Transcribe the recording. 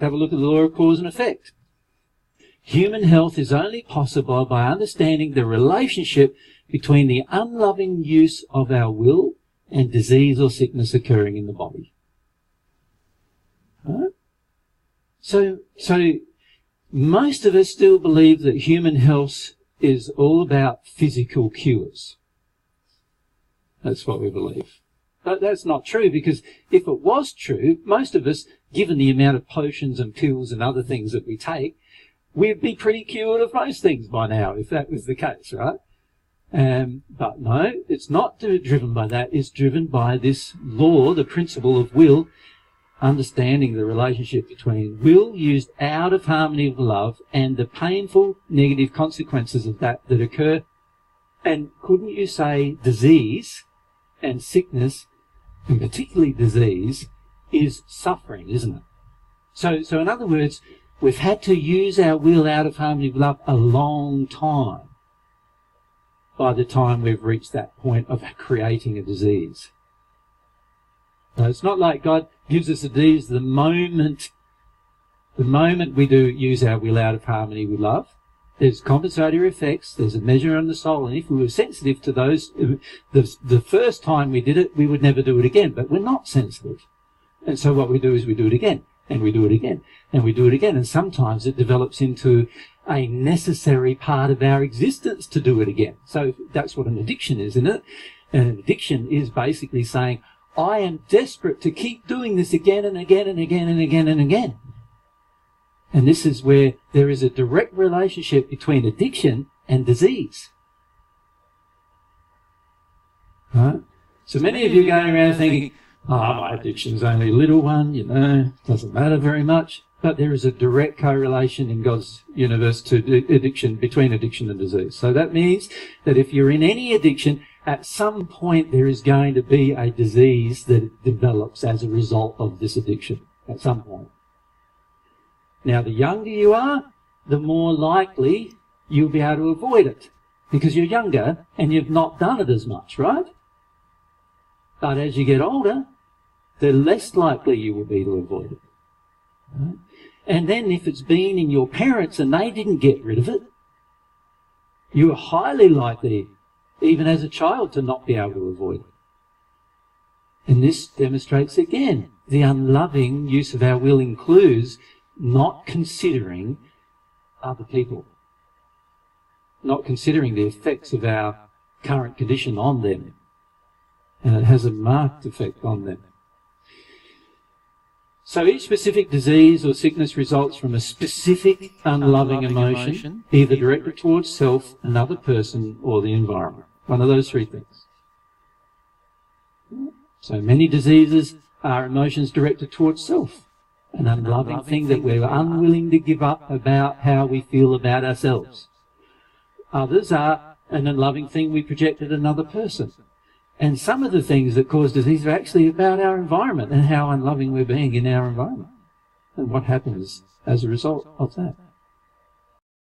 have a look at the law of cause and effect. Human health is only possible by understanding the relationship between the unloving use of our will and disease or sickness occurring in the body. Right? So most of us still believe that human health is all about physical cures. That's what we believe. But that's not true, because if it was true, most of us, given the amount of potions and pills and other things that we take, we'd be pretty cured of most things by now, if that was the case, right? But no, it's not driven by that. It's driven by this law, the principle of will, understanding the relationship between will used out of harmony with love and the painful negative consequences of that occur. And couldn't you say disease and sickness, and particularly disease, is suffering, isn't it? So in other words, we've had to use our will out of harmony with love a long time by the time we've reached that point of creating a disease. So it's not like God gives us a disease the moment we do use our will out of harmony with love. There's compensatory effects, there's a measure on the soul, and if we were sensitive to those, the first time we did it, we would never do it again, but we're not sensitive. And so what we do is we do it again, and we do it again, and we do it again, and sometimes it develops into a necessary part of our existence to do it again. So that's what an addiction is, isn't it? And an addiction is basically saying, I am desperate to keep doing this again and again and again and again and again. And this is where there is a direct relationship between addiction and disease. Right? So many of you are going around thinking, oh, my addiction's only a little one, doesn't matter very much. But there is a direct correlation in God's universe to addiction, between addiction and disease. So that means that if you're in any addiction, at some point there is going to be a disease that develops as a result of this addiction, at some point. Now, the younger you are, the more likely you'll be able to avoid it, because you're younger and you've not done it as much, right? But as you get older, the less likely you will be to avoid it. Right? And then if it's been in your parents and they didn't get rid of it, you are highly likely, even as a child, to not be able to avoid it. And this demonstrates again the unloving use of our will includes not considering other people, not considering the effects of our current condition on them. And it has a marked effect on them. So each specific disease or sickness results from a specific unloving emotion, either directed towards self, another person, or the environment. One of those three things. So many diseases are emotions directed towards self, an unloving thing that we're unwilling to give up about how we feel about ourselves. Others are an unloving thing we project at another person. And some of the things that cause disease are actually about our environment and how unloving we're being in our environment and what happens as a result of that.